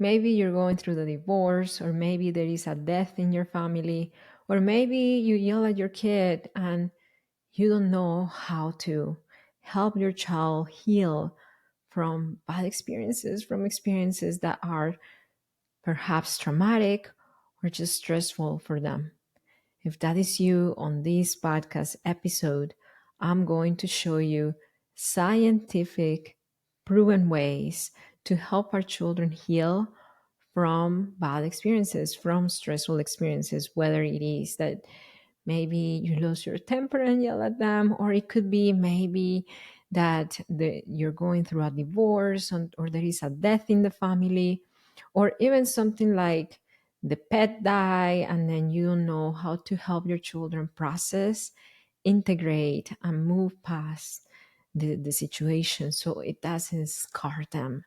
Maybe you're going through the divorce, or maybe there is a death in your family, or maybe you yell at your kid and you don't know how to help your child heal from bad experiences, from experiences that are perhaps traumatic or just stressful for them. If that is you on this podcast episode, I'm going to show you scientific, proven ways to help our children heal from bad experiences, from stressful experiences, whether it is that maybe you lose your temper and yell at them, or it could be maybe that you're going through a divorce, or there is a death in the family, or even something like the pet die and then you don't know how to help your children process, integrate, and move past the situation so it doesn't scar them.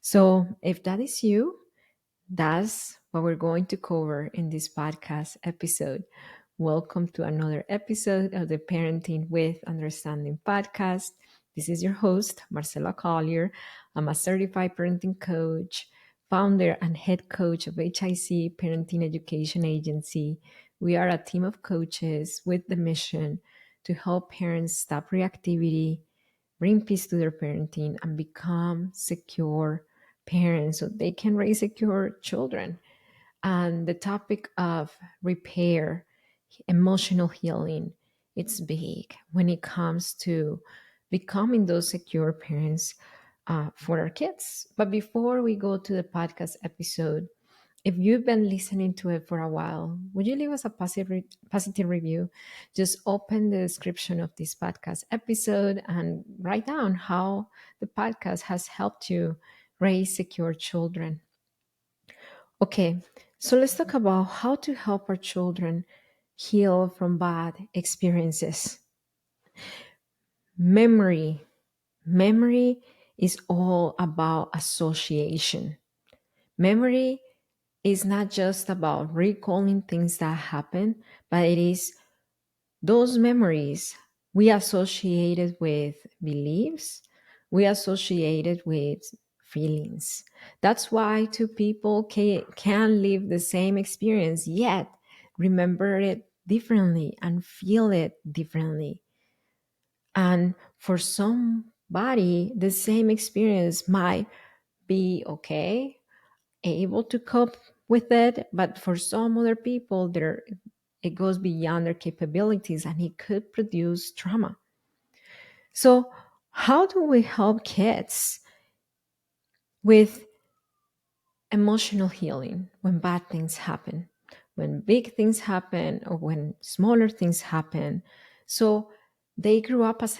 So if that is you, that's what we're going to cover in this podcast episode. Welcome to another episode of the Parenting with Understanding podcast. This is your host, Marcela Collier. I'm a certified parenting coach, founder and head coach of HIC Parenting Education Agency. We are a team of coaches with the mission to help parents stop reactivity, bring peace to their parenting, and become secure parents so they can raise secure children. And the topic of repair, emotional healing, it's big when it comes to becoming those secure parents for our kids. But before we go to the podcast episode, if you've been listening to it for a while, would you leave us a positive review? Just open the description of this podcast episode and write down how the podcast has helped you raise secure children. Okay, so let's talk about how to help our children heal from bad experiences. Memory. Memory is all about association. Memory is not just about recalling things that happen, but it is those memories we associated with beliefs, we associated with feelings. That's why two people can live the same experience, yet remember it differently and feel it differently. And for somebody, the same experience might be okay, able to cope with it, but for some other people, it goes beyond their capabilities and it could produce trauma. So, how do we help kids with emotional healing when bad things happen, when big things happen, or when smaller things happen? So, they grew up as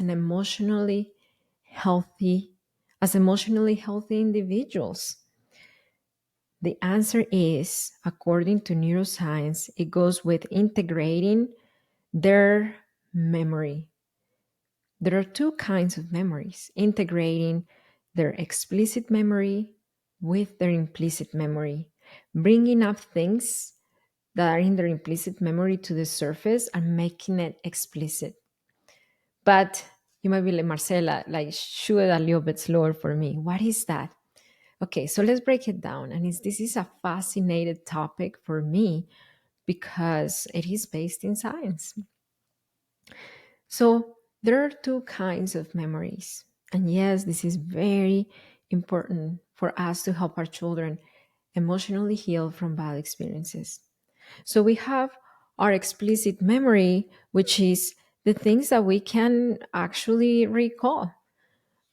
healthy, emotionally healthy individuals. The answer is, according to neuroscience, it goes with integrating their memory. There are two kinds of memories: integrating their explicit memory with their implicit memory, bringing up things that are in their implicit memory to the surface and making it explicit. But you might be like, Marcela, like, shoot it a little bit slower for me. What is that? Okay, so let's break it down. And this is a fascinating topic for me because it is based in science. So there are two kinds of memories. And yes, this is very important for us to help our children emotionally heal from bad experiences. So we have our explicit memory, which is the things that we can actually recall.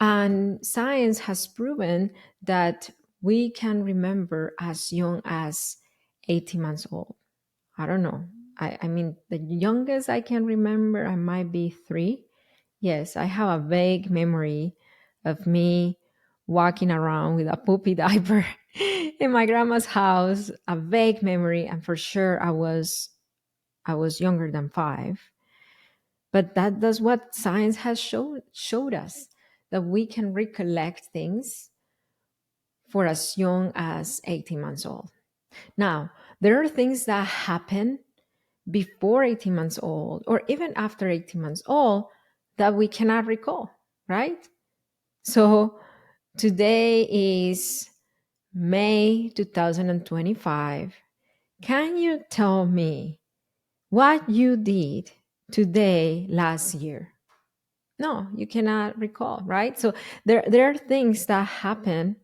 And science has proven that we can remember as young as 18 months old. I don't know. I mean, the youngest I can remember, I might be 3. Yes, I have a vague memory of me walking around with a poopy diaper in my grandma's house. A vague memory, and for sure I was younger than 5. But that's what science has showed us, that we can recollect things for as young as 18 months old. Now, there are things that happen before 18 months old or even after 18 months old that we cannot recall, right? So today is May 2025. Can you tell me what you did today last year? No, you cannot recall, right? So there are things that happen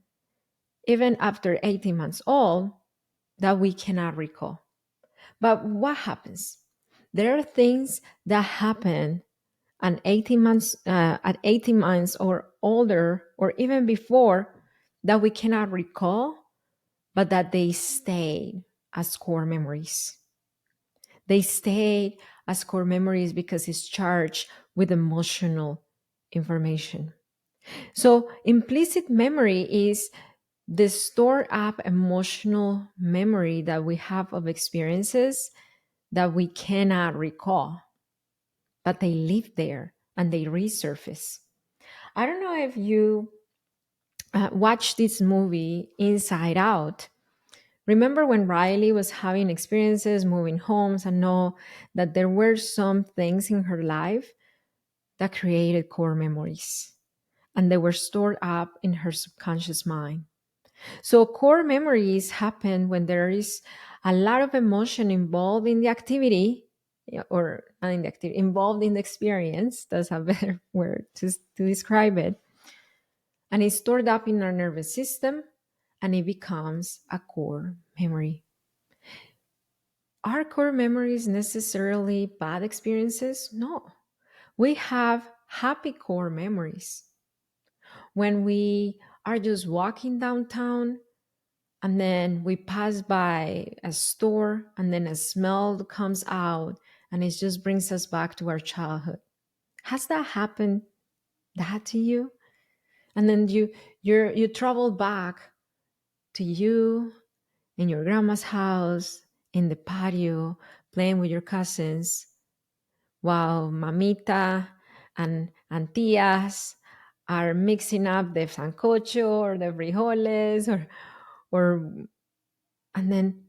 even after 18 months old that we cannot recall. But what happens? There are things that happen at 18 months or older, or even before, that we cannot recall, but that they stay as core memories. They stay as core memories because it's charged with emotional information. So, implicit memory is the stored up emotional memory that we have of experiences that we cannot recall, but they live there and they resurface. I don't know if you watched this movie Inside Out. Remember when Riley was having experiences, moving homes, and know that there were some things in her life that created core memories and they were stored up in her subconscious mind. So, core memories happen when there is a lot of emotion involved in the activity, yeah, or not in the activity, involved in the experience. That's a better word to describe it. And it's stored up in our nervous system and it becomes a core memory. Are core memories necessarily bad experiences? No. We have happy core memories. When we are just walking downtown and then we pass by a store and then a smell comes out and it just brings us back to our childhood. Has that happened that to you? And then you travel back to you in your grandma's house in the patio playing with your cousins while mamita and tias are mixing up the sancocho or the frijoles or and then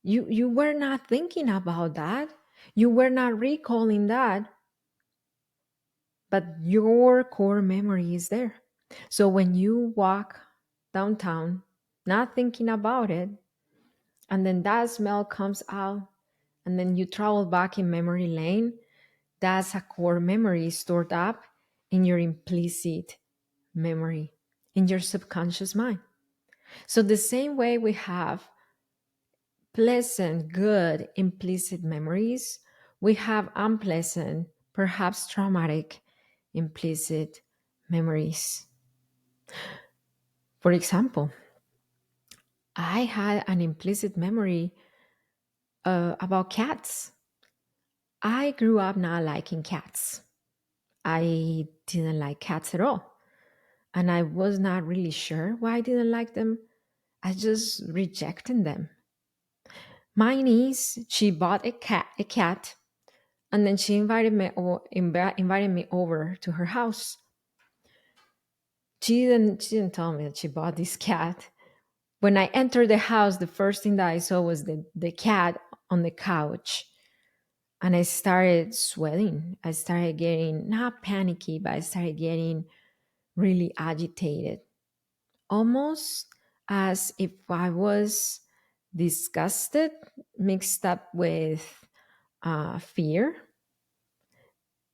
you were not thinking about that. You were not recalling that, but your core memory is there. So when you walk downtown, not thinking about it, and then that smell comes out, and then you travel back in memory lane, that's a core memory stored up in your implicit memory, in your subconscious mind. So, the same way we have pleasant, good, implicit memories, we have unpleasant, perhaps traumatic, implicit memories. For example, I had an implicit memory about cats. I grew up not liking cats. I didn't like cats at all. And I was not really sure why I didn't like them. I just rejected them. My niece, she bought a cat, and then she invited me over to her house. She didn't tell me that she bought this cat. When I entered the house, the first thing that I saw was the cat on the couch. And I started sweating. I started getting not panicky, but I started getting really agitated, almost as if I was disgusted, mixed up with fear.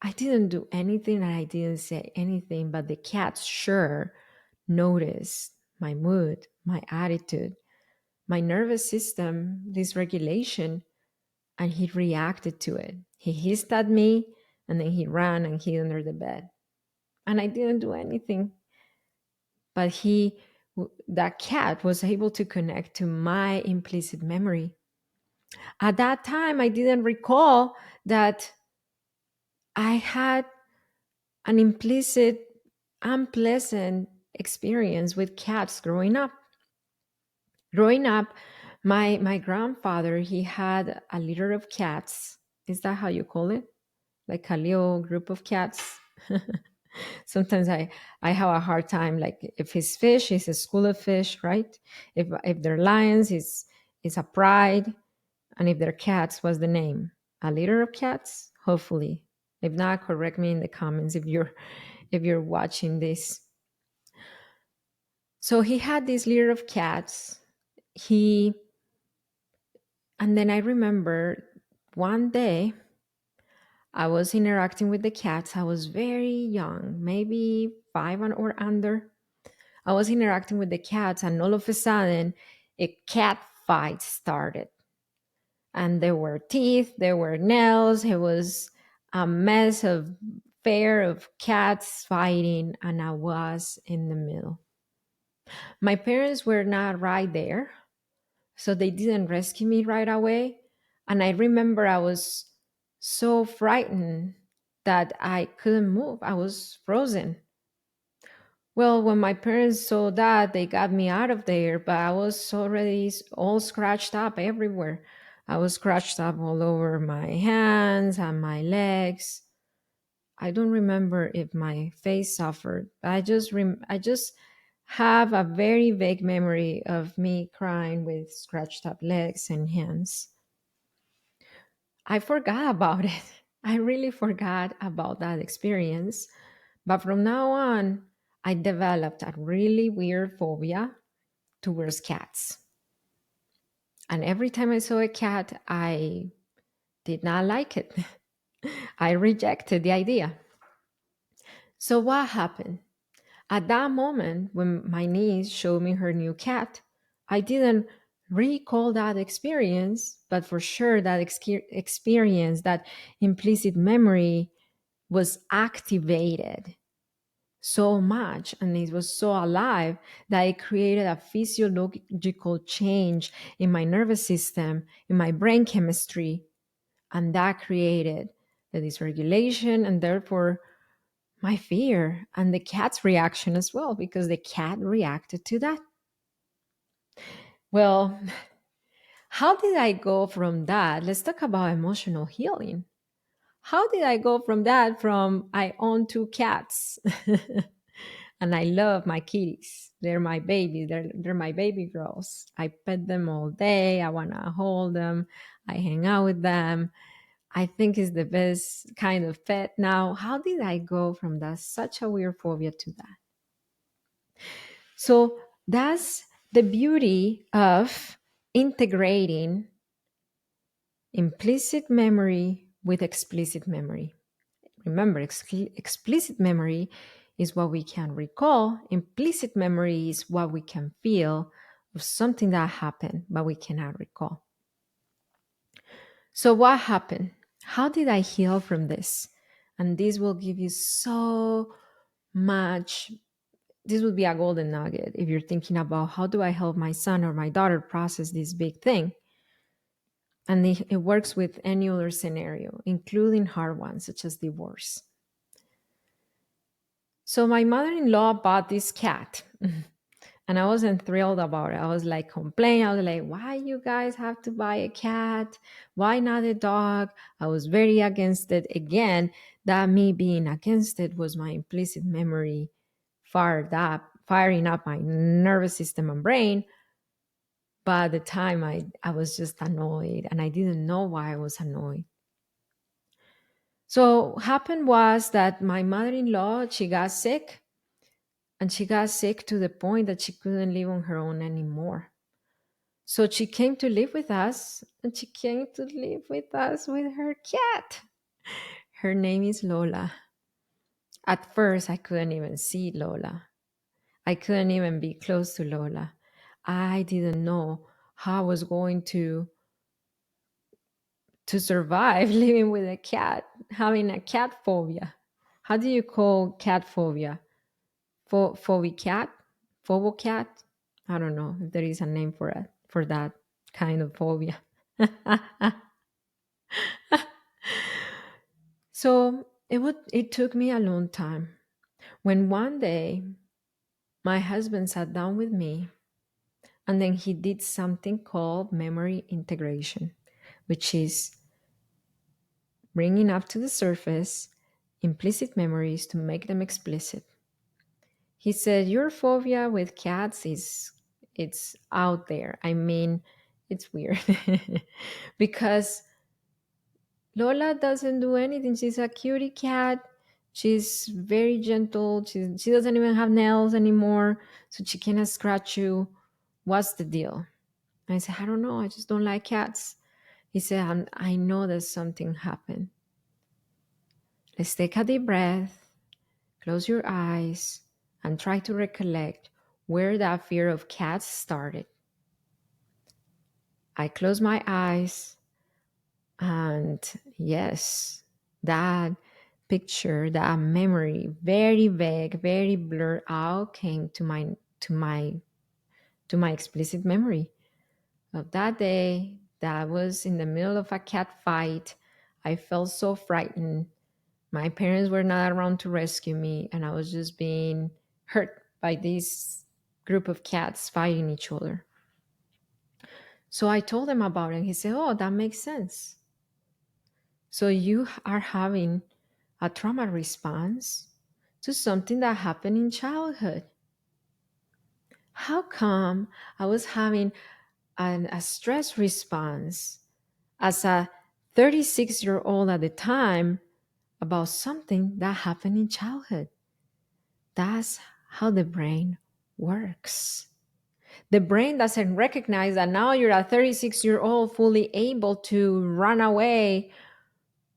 I didn't do anything and I didn't say anything, but the cat sure noticed my mood, my attitude, my nervous system dysregulation, and he reacted to it. He hissed at me and then he ran and hid under the bed. And I didn't do anything, but that cat was able to connect to my implicit memory. At that time, I didn't recall that I had an implicit, unpleasant experience with cats growing up. Growing up, my grandfather, he had a litter of cats. Is that how you call it? Like a little group of cats? Sometimes I have a hard time, like if it's fish, it's a school of fish, right? If they're lions, it's a pride. And if they're cats, what's the name? A litter of cats? Hopefully. If not, correct me in the comments if you're watching this. So he had this litter of cats. He And then I remember one day I was interacting with the cats. I was very young, maybe or under. I was interacting with the cats, and all of a sudden, a cat fight started. And there were teeth, there were nails. It was a mess of fair of cats fighting, and I was in the middle. My parents were not right there, so they didn't rescue me right away. And I remember I was so frightened that I couldn't move. I was frozen. Well, when my parents saw that, they got me out of there, but I was already all scratched up everywhere. I was scratched up all over my hands and my legs. I don't remember if my face suffered. I just have a very vague memory of me crying with scratched up legs and hands. I forgot about it. I really forgot about that experience. But from now on, I developed a really weird phobia towards cats. And every time I saw a cat, I did not like it. I rejected the idea. So, what happened? At that moment, when my niece showed me her new cat, I didn't recall that experience, but for sure, that experience, that implicit memory was activated so much and it was so alive that it created a physiological change in my nervous system, in my brain chemistry, and that created the dysregulation and therefore my fear and the cat's reaction as well, because the cat reacted to that. Well, how did I go from that? Let's talk about emotional healing. How did I go from that from I own two cats and I love my kitties. They're my babies. They're my baby girls. I pet them all day. I want to hold them. I hang out with them. I think it's the best kind of pet. Now, how did I go from that such a weird phobia to that? So that's the beauty of integrating implicit memory with explicit memory. Remember, explicit memory is what we can recall, implicit memory is what we can feel of something that happened, but we cannot recall. So, what happened? How did I heal from this? And this will give you so much. This would be a golden nugget if you're thinking about how do I help my son or my daughter process this big thing. And it works with any other scenario, including hard ones such as divorce. So my mother-in-law bought this cat and I wasn't thrilled about it. I was like complaining. I was like, why you guys have to buy a cat? Why not a dog? I was very against it. Again, that me being against it was my implicit memory firing up my nervous system and brain. But at the time I was just annoyed and I didn't know why I was annoyed. So what happened was that my mother-in-law, she got sick. And she got sick to the point that she couldn't live on her own anymore. So she came to live with us, and she came to live with us with her cat. Her name is Lola. At first, I couldn't even see Lola. I couldn't even be close to Lola. I didn't know how I was going to survive living with a cat, having a cat phobia. How do you call cat phobia? Phobicat? Phobocat? I don't know if there is a name for it, for that kind of phobia. So it took me a long time. When one day my husband sat down with me and then he did something called memory integration, which is bringing up to the surface implicit memories to make them explicit. He said, your phobia with cats is it's out there. I mean, it's weird because Lola doesn't do anything. She's a cutie cat. She's very gentle. She doesn't even have nails anymore, so she cannot scratch you. What's the deal? I said, I don't know. I just don't like cats. He said, I know that something happened. Let's take a deep breath, close your eyes, and try to recollect where that fear of cats started. I closed my eyes, and yes, that picture, that memory, very vague, very blurred out, came to my to my explicit memory of that day that was in the middle of a cat fight. I felt so frightened. My parents were not around to rescue me, and I was just being hurt by this group of cats fighting each other. So I told him about it, and he said, "Oh, that makes sense. So you are having a trauma response to something that happened in childhood. How come I was having a stress response as a 36-year-old at the time about something that happened in childhood?" That's how the brain works. The brain doesn't recognize that now you're a 36-year-old fully able to run away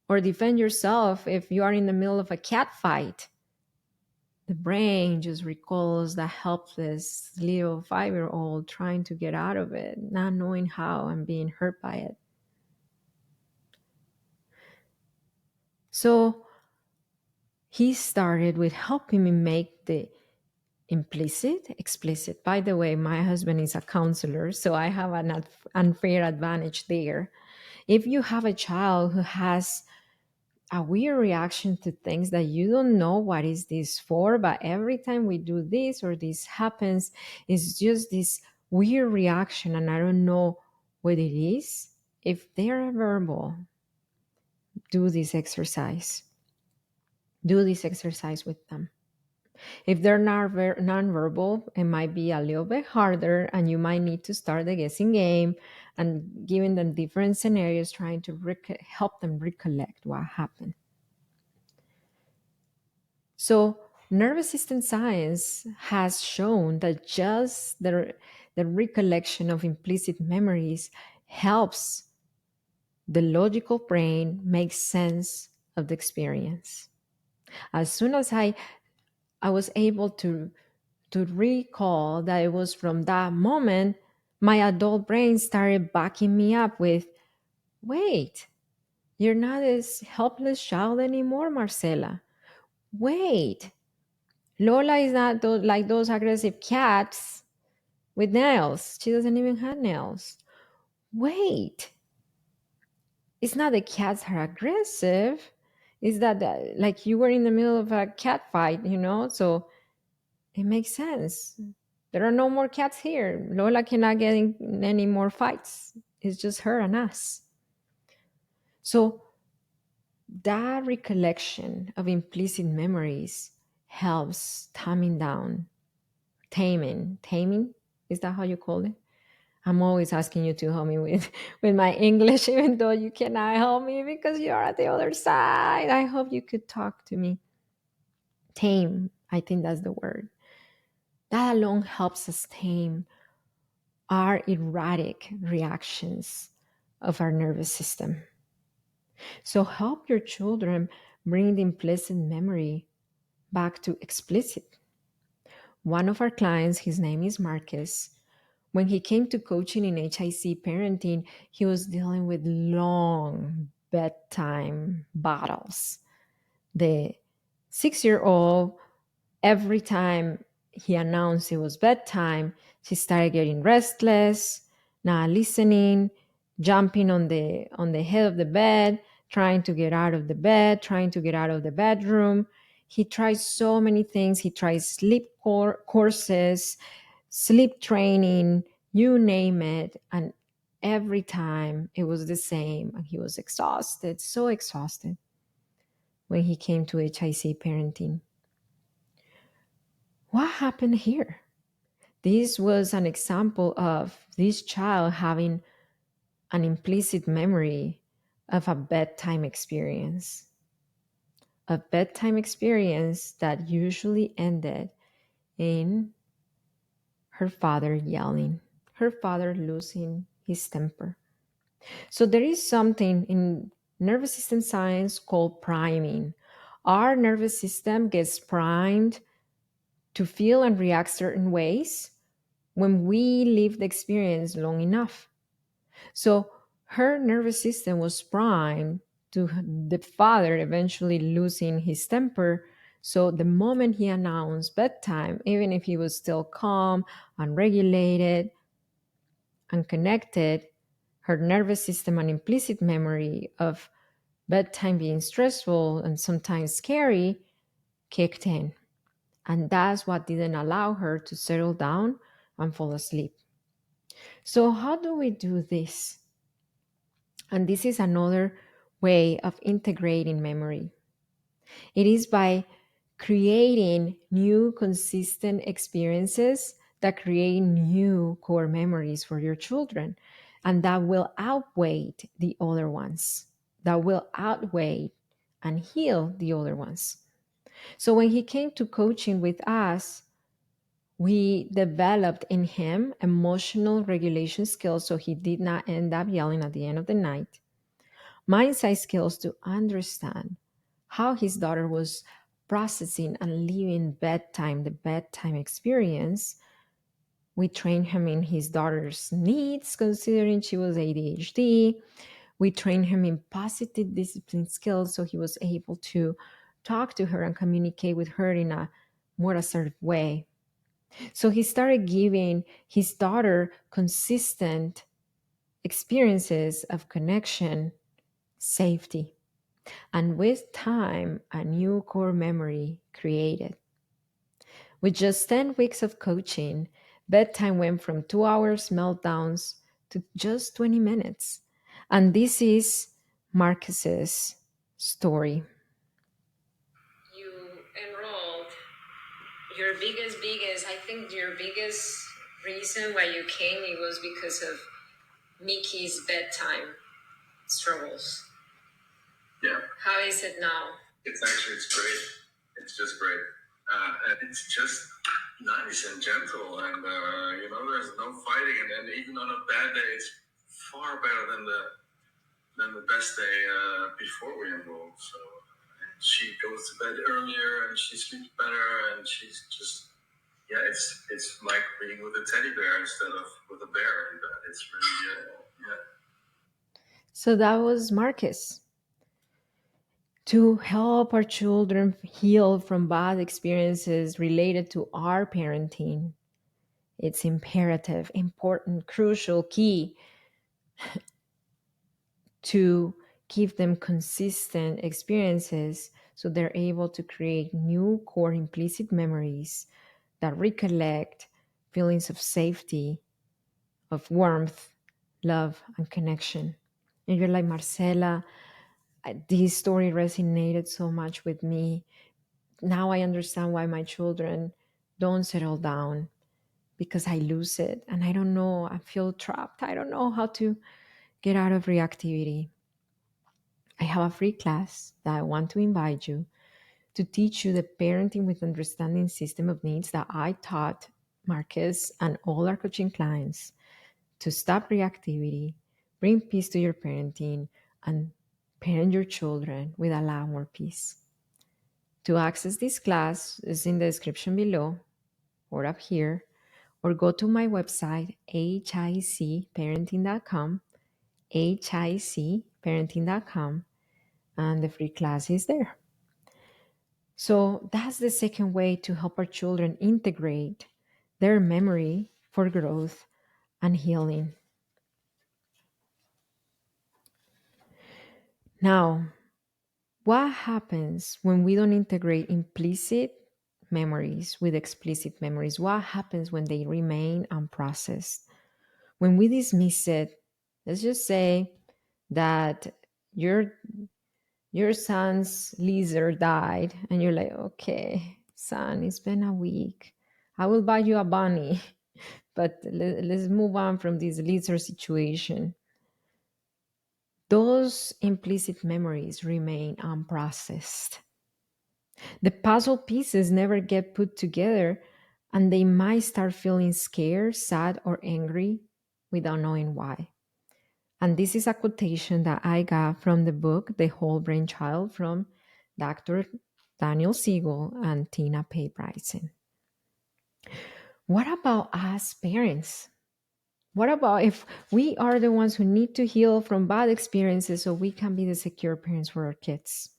or defend yourself if you are in the middle of a cat fight. The brain just recalls that helpless little 5-year-old trying to get out of it, not knowing how and being hurt by it. So he started with helping me make the implicit, explicit. By the way, my husband is a counselor, so I have an unfair advantage there. If you have a child who has a weird reaction to things that you don't know what is this for, but every time we do this or this happens, it's just this weird reaction and I don't know what it is. If they're verbal, do this exercise. Do this exercise with them. If they're not nonverbal, it might be a little bit harder, and you might need to start the guessing game and giving them different scenarios, trying to help them recollect what happened. So, nervous system science has shown that just the recollection of implicit memories helps the logical brain make sense of the experience. As soon as I was able to recall that it was from that moment, my adult brain started backing me up with, wait, you're not this helpless child anymore, Marcela. Wait, Lola is not like those aggressive cats with nails. She doesn't even have nails. Wait, it's not the cats that are aggressive. It's that, like, you were in the middle of a cat fight, So it makes sense. There are no more cats here. Lola cannot get in any more fights. It's just her and us. So that recollection of implicit memories helps taming. Is that how you call it? I'm always asking you to help me with with my English, even though you cannot help me because you're at the other side. I hope you could talk to me. Tame, I think that's the word. That alone helps us tame our erratic reactions of our nervous system. So help your children bring the implicit memory back to explicit. One of our clients, his name is Marcus, when he came to coaching in HIC parenting, he was dealing with long bedtime battles. The 6-year-old, every time he announced it was bedtime, she started getting restless, not listening, jumping on the head of the bed, trying to get out of the bed, trying to get out of the bedroom. He tried so many things. He tried sleep courses, sleep training, you name it, and every time it was the same, and he was exhausted, so exhausted when he came to HIC parenting. What happened here? This was an example of this child having an implicit memory of a bedtime experience, a bedtime experience that usually ended in her father yelling, her father losing his temper. So there is something in nervous system science called priming. Our nervous system gets primed to feel and react certain ways when we live the experience long enough. So her nervous system was primed to the father eventually losing his temper. So the moment he announced bedtime, even if he was still calm, unregulated, and connected, her nervous system and implicit memory of bedtime being stressful and sometimes scary kicked in. And that's what didn't allow her to settle down and fall asleep. So, how do we do this? And this is another way of integrating memory. It is by creating new consistent experiences that create new core memories for your children and that will outweigh the other ones, that will outweigh and heal the other ones. So when he came to coaching with us, we developed in him emotional regulation skills so he did not end up yelling at the end of the night, mindset skills to understand how his daughter was processing and living bedtime, the bedtime experience. We trained him in his daughter's needs, considering she was ADHD. We trained him in positive discipline skills so he was able to talk to her and communicate with her in a more assertive way. So he started giving his daughter consistent experiences of connection, safety, and with time, a new core memory created. With just 10 weeks of coaching, bedtime went from 2 hours meltdowns to just 20 minutes. And this is Marcus's story. You enrolled I think your biggest reason why you came, it was because of Mickey's bedtime struggles. Yeah, How is it now? it's great. It's just great. And it's just nice and gentle, and there's no fighting. And even on a bad day, it's far better than the best day before we enrolled. So she goes to bed earlier, and she sleeps better, and she's just it's like being with a teddy bear instead of with a bear in bed. It's really yeah. So that was Marcus. To help our children heal from bad experiences related to our parenting, it's imperative, important, crucial, key to give them consistent experiences so they're able to create new core implicit memories that recollect feelings of safety, of warmth, love, and connection. And you're like, Marcela, this story resonated so much with me. Now I understand why my children don't settle down because I lose it and I don't know. I feel trapped. I don't know how to get out of reactivity. I have a free class that I want to invite you to teach you the parenting with understanding system of needs that I taught Marcus and all our coaching clients to stop reactivity, bring peace to your parenting, and parent your children with a lot more peace. To access this class is in the description below or up here, or go to my website, hicparenting.com, hicparenting.com, and the free class is there. So that's the second way to help our children integrate their memory for growth and healing. Now, what happens when we don't integrate implicit memories with explicit memories? What happens when they remain unprocessed? When we dismiss it, let's just say that your your son's lizard died and you're like, okay, son, it's been a week. I will buy you a bunny, but let's move on from this lizard situation. Those implicit memories remain unprocessed. The puzzle pieces never get put together, and they might start feeling scared, sad, or angry without knowing why. And this is a quotation that I got from the book The Whole Brain Child from Dr. Daniel Siegel and Tina Pay Bryson. What about us parents? What about if we are the ones who need to heal from bad experiences so we can be the secure parents for our kids?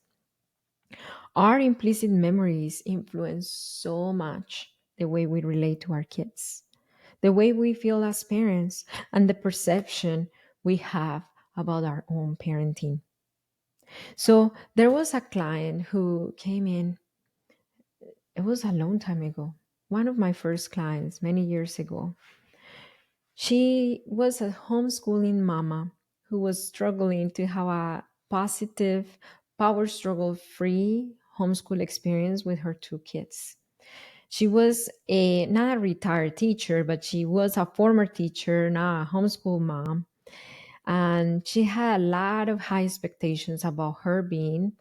Our implicit memories influence so much the way we relate to our kids, the way we feel as parents, and the perception we have about our own parenting. So there was a client who came in, it was a long time ago, one of my first clients many years ago. She was a homeschooling mama who was struggling to have a positive, power struggle free homeschool experience with her two kids. She was a not a retired teacher, but she was a former teacher, now a homeschool mom. And she had a lot of high expectations about her being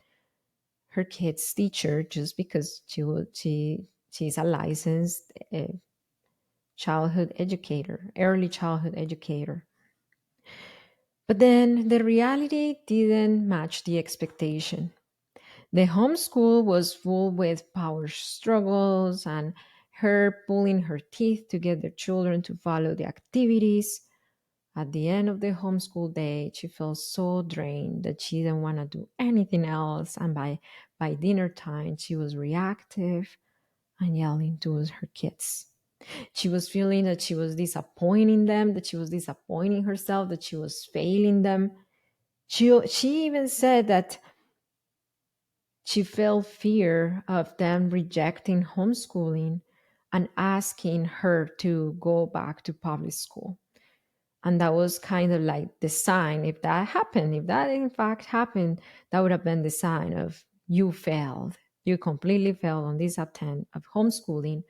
her kid's teacher just because she's a licensed childhood educator, early childhood educator. But then the reality didn't match the expectation. The homeschool was full with power struggles and her pulling her teeth to get the children to follow the activities. At the end of the homeschool day, she felt so drained that she didn't want to do anything else. And by dinner time, she was reactive and yelling towards her kids. She was feeling that she was disappointing them, that she was disappointing herself, that she was failing them. She even said that she felt fear of them rejecting homeschooling and asking her to go back to public school. And that was kind of like the sign. If that happened, if that in fact happened, that would have been the sign of you failed. You completely failed on this attempt of homeschooling.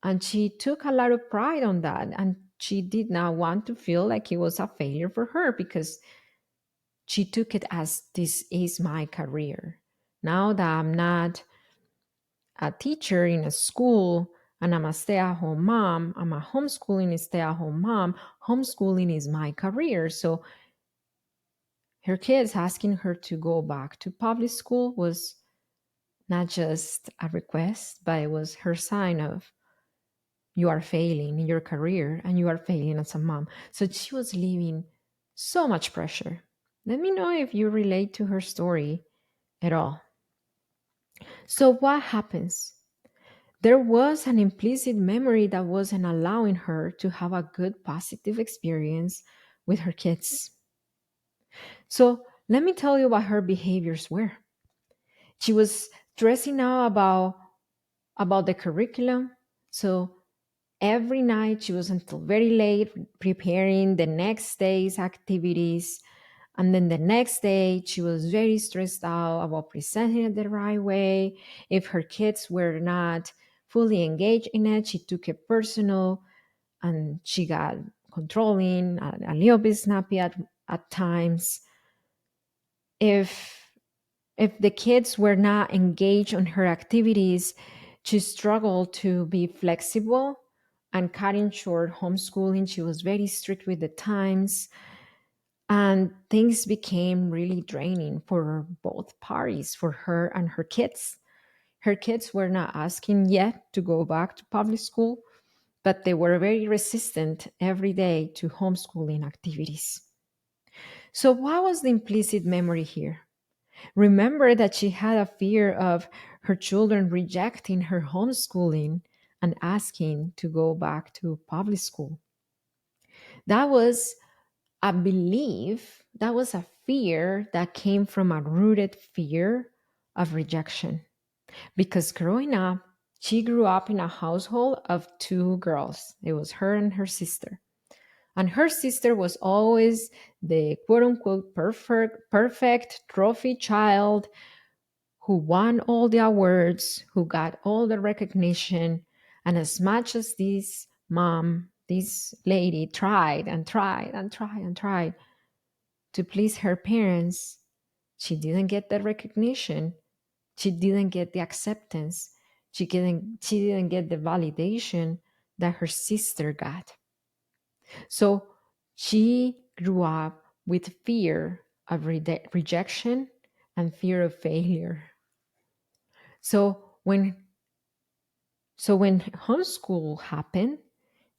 And she took a lot of pride on that. And she did not want to feel like it was a failure for her because she took it as this is my career. Now that I'm not a teacher in a school and I'm a stay at home mom, I'm a homeschooling stay at home mom, homeschooling is my career. So her kids asking her to go back to public school was not just a request, but it was her sign of you are failing in your career and you are failing as a mom. So she was living so much pressure. Let me know if you relate to her story at all. So, what happens? There was an implicit memory that wasn't allowing her to have a good positive experience with her kids. So, let me tell you what her behaviors were. She was stressing out about the curriculum. So, every night she was until very late preparing the next day's activities. And then the next day, she was very stressed out about presenting it the right way. If her kids were not fully engaged in it, she took it personal and she got controlling, a little bit snappy at times. If the kids were not engaged on her activities, she struggled to be flexible and cutting short homeschooling. She was very strict with the times, and things became really draining for both parties, for her and her kids. Her kids were not asking yet to go back to public school, but they were very resistant every day to homeschooling activities. So, what was the implicit memory here? Remember that she had a fear of her children rejecting her homeschooling and asking to go back to public school. That was a belief, that was a fear that came from a rooted fear of rejection. Because growing up, she grew up in a household of two girls. It was her and her sister. And her sister was always the quote unquote perfect trophy child who won all the awards, who got all the recognition. And as much as this mom, this lady tried and tried and tried and tried to please her parents, she didn't get the recognition She didn't get the acceptance. She didn't get the validation that her sister got. So she grew up with fear of rejection and fear of failure. So when homeschool happened,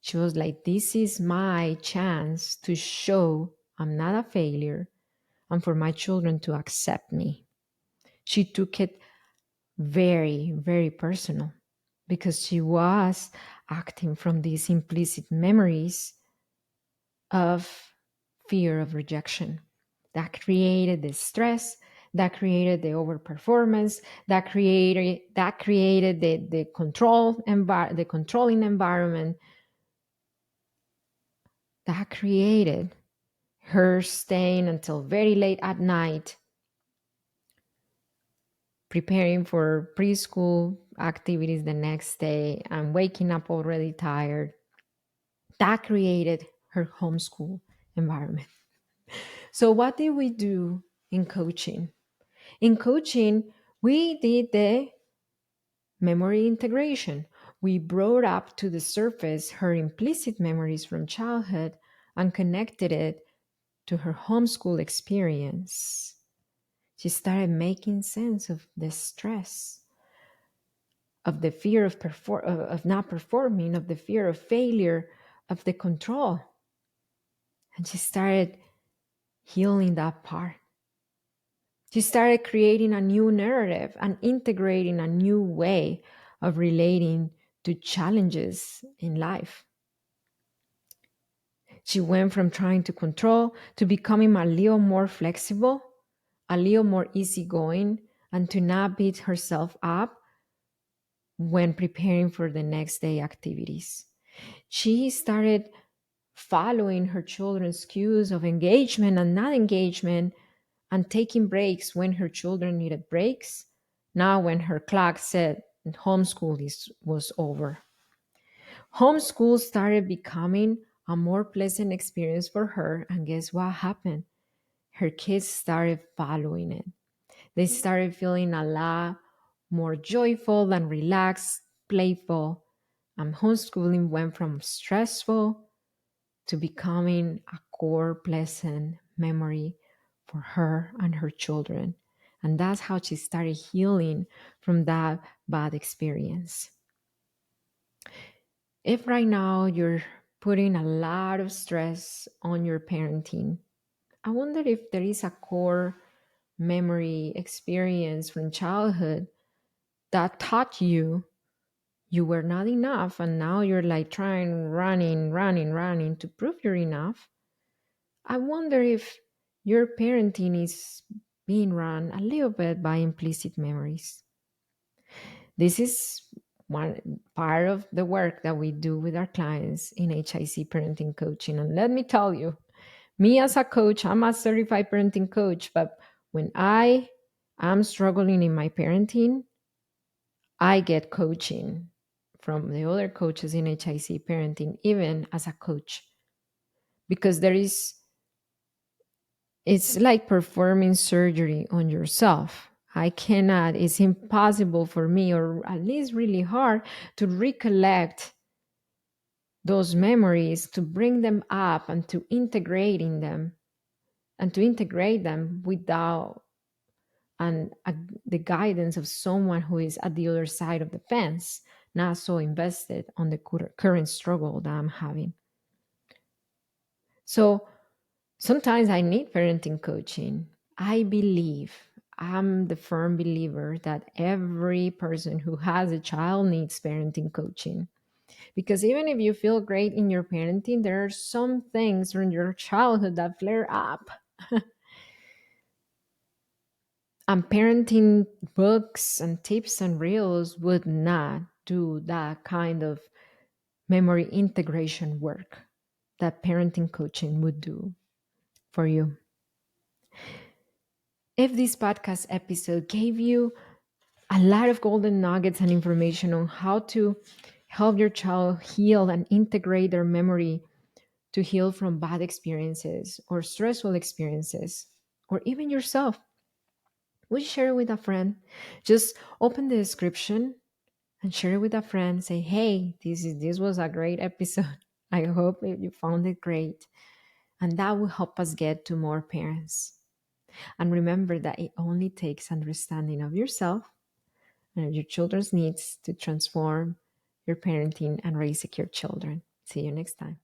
she was like, this is my chance to show I'm not a failure and for my children to accept me. She took it very, very personal because she was acting from these implicit memories of fear of rejection that created the stress, that created the overperformance, that created the the controlling environment, that created her staying until very late at night preparing for preschool activities the next day and waking up already tired. That created her homeschool environment. So, what did we do in coaching? In coaching, we did the memory integration. We brought up to the surface her implicit memories from childhood and connected it to her homeschool experience. She started making sense of the stress, of the fear of not performing, of the fear of failure, of the control. And she started healing that part. She started creating a new narrative and integrating a new way of relating to challenges in life. She went from trying to control to becoming a little more flexible, a little more easygoing, and to not beat herself up when preparing for the next day activities. She started following her children's cues of engagement and not engagement and taking breaks when her children needed breaks. Now, when her clock said was over, homeschool started becoming a more pleasant experience for her. And guess what happened? Her kids started following it. They started feeling a lot more joyful and relaxed, playful. And homeschooling went from stressful to becoming a core pleasant memory for her and her children. And that's how she started healing from that bad experience. If right now you're putting a lot of stress on your parenting, I wonder if there is a core memory experience from childhood that taught you were not enough and now you're like trying running to prove you're enough. I wonder if your parenting is being run a little bit by implicit memories. This is one part of the work that we do with our clients in HIC parenting coaching. And let me tell you, me as a coach, I'm a certified parenting coach, but when I am struggling in my parenting, I get coaching from the other coaches in HIC parenting, even as a coach, because it's like performing surgery on yourself. It's impossible for me, or at least really hard, to recollect those memories, to bring them up and to integrate them without the guidance of someone who is at the other side of the fence, not so invested on the current struggle that I'm having. So sometimes I need parenting coaching. I'm the firm believer that every person who has a child needs parenting coaching. Because even if you feel great in your parenting, there are some things from your childhood that flare up. And parenting books and tips and reels would not do that kind of memory integration work that parenting coaching would do for you. If this podcast episode gave you a lot of golden nuggets and information on how to help your child heal and integrate their memory to heal from bad experiences or stressful experiences, or even yourself, We share it with a friend. Just open the description and share it with a friend. Say, hey, this was a great episode. I hope you found it great. And that will help us get to more parents. And remember that it only takes understanding of yourself and of your children's needs to transform your parenting and raise secure children. See you next time.